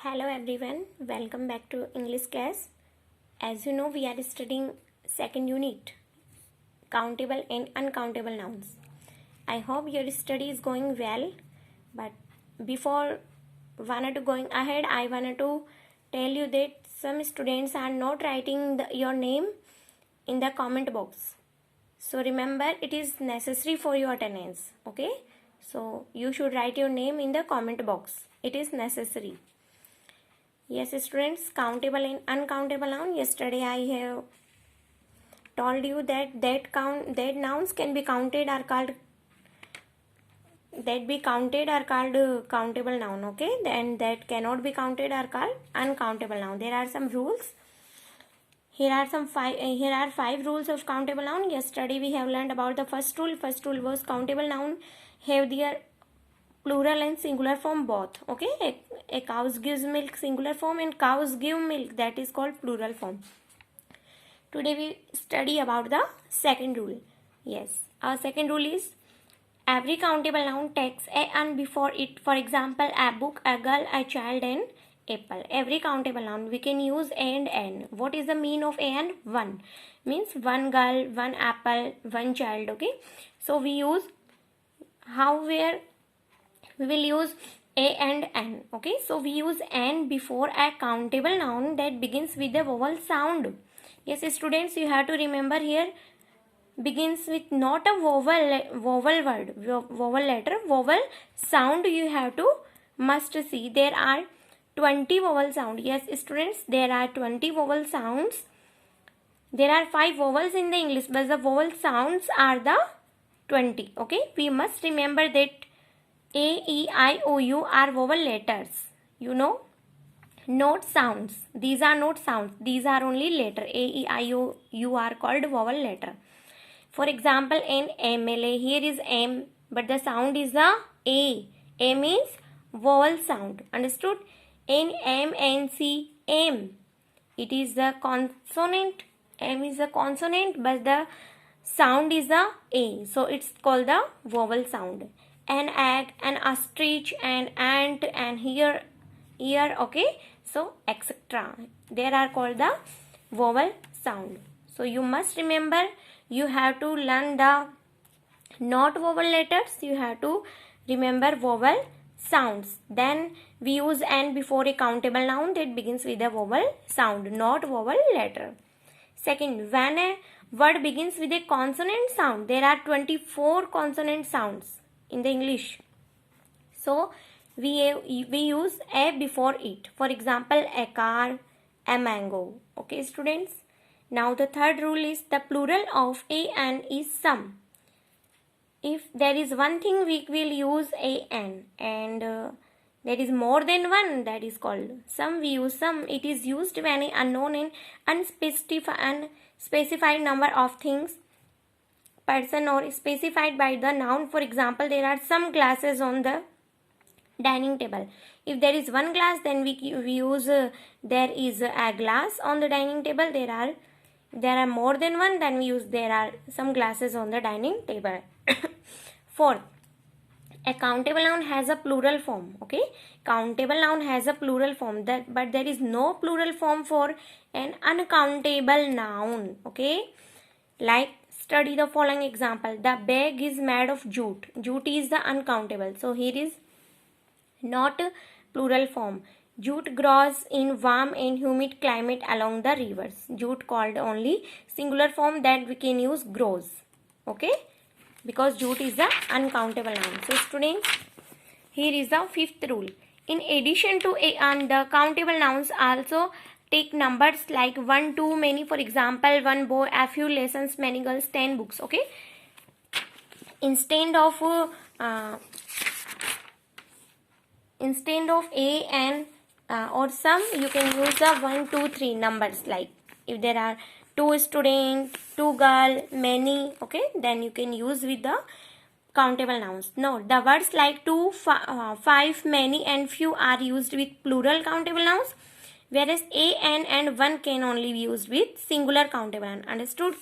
Hello everyone, welcome back to English class. As you know, we are studying second unit, countable and uncountable nouns. I hope your study is going well, but before going ahead, I wanted to tell you that some students are not writing your name in the comment box. So remember, it is necessary for your attendance. Okay, so you should write your name in the comment box. It is necessary. Yes, students, countable and uncountable noun. Yesterday I have told you that nouns can be counted are called countable noun. Okay, and that cannot be counted are called uncountable noun. There are some rules. Here are five rules of countable noun. Yesterday we have learned about the first rule. First rule was countable noun have their plural and singular form both. Okay, a cows gives milk singular form and cows give milk, that is called plural form. Today we study about the second rule. Yes, our second rule is every countable noun takes a "an" before it. For example, a book, a girl, a child, and apple. Every countable noun we can use a and "an". What is the mean of a and? One means one girl, one apple, one child. Okay, so we use where we will use a and an. Okay, so we use an before a countable noun that begins with a vowel sound. Yes, students, you have to remember here begins with not a vowel letter, vowel sound. You have to must see there are 20 vowel sound. Yes, students, there are 20 vowel sounds. There are 5 vowels in the English, but the vowel sounds are the 20. Okay, we must remember that a, E, I, O, U are vowel letters. You know, not sounds. These are not sounds. These are only letter. A, E, I, O, U are called vowel letter. For example, in MLA, here is M, but the sound is the A. A means vowel sound. Understood? In MNC, M, it is the consonant. M is the consonant, but the sound is the A. So it's called the vowel sound. An egg, an ostrich, an ant, and ear. Okay, so etc. There are called the vowel sound. So you must remember, you have to learn the not vowel letters. You have to remember vowel sounds. Then we use an before a countable noun that begins with a vowel sound, not vowel letter. Second, when a word begins with a consonant sound, there are 24 consonant sounds in the English. So we use a before it. For example, a car, a mango. Okay, students. Now the third rule is the plural of a and is some. If there is one thing, we will use a and there is more than one, that is called some. We use some. It is used when an unknown and unspecified number of things, person, or specified by the noun. For example, there are some glasses on the dining table. If there is one glass, then we use there is a glass on the dining table. There are more than one, then we use there are some glasses on the dining table. Fourth, a countable noun has a plural form. Okay, countable noun has a plural form, but there is no plural form for an uncountable noun. Okay, like study the following example. The bag is made of jute. Jute is the uncountable, so here is not plural form. Jute grows in warm and humid climate along the rivers. Jute called only singular form that we can use grows. Okay, because jute is the uncountable noun. So students, here is the fifth rule. In addition to a and, the countable nouns also take numbers like 1, 2, many. For example, one boy, a few lessons, many girls, 10 books. Okay, instead of a and or some, you can use the 1, 2, 3 numbers. Like if there are 2 students, 2 girl, many. Okay, then you can use with the countable nouns. No, the words like 2, 5, many, and few are used with plural countable nouns, whereas a and 1 can only be used with singular countable noun. Understood?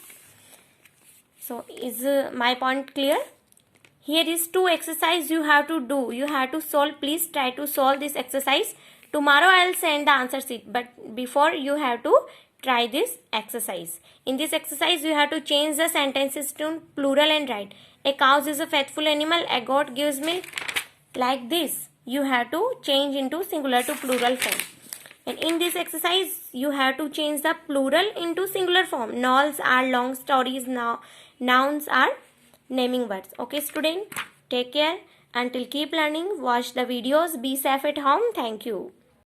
So is my point clear? Here is 2 exercise you have to do. You have to solve. Please try to solve this exercise Tomorrow I'll send the answer sheet, but before you have to try this exercise. In this exercise, you have to change the sentences to plural and write. A cow is a faithful animal. A goat gives milk. Like this, you have to change into singular to plural form. And in this exercise, you have to change the plural into singular form. Novels are long stories. Now, nouns are naming words. Okay, student, take care. Until keep learning. Watch the videos. Be safe at home. Thank you.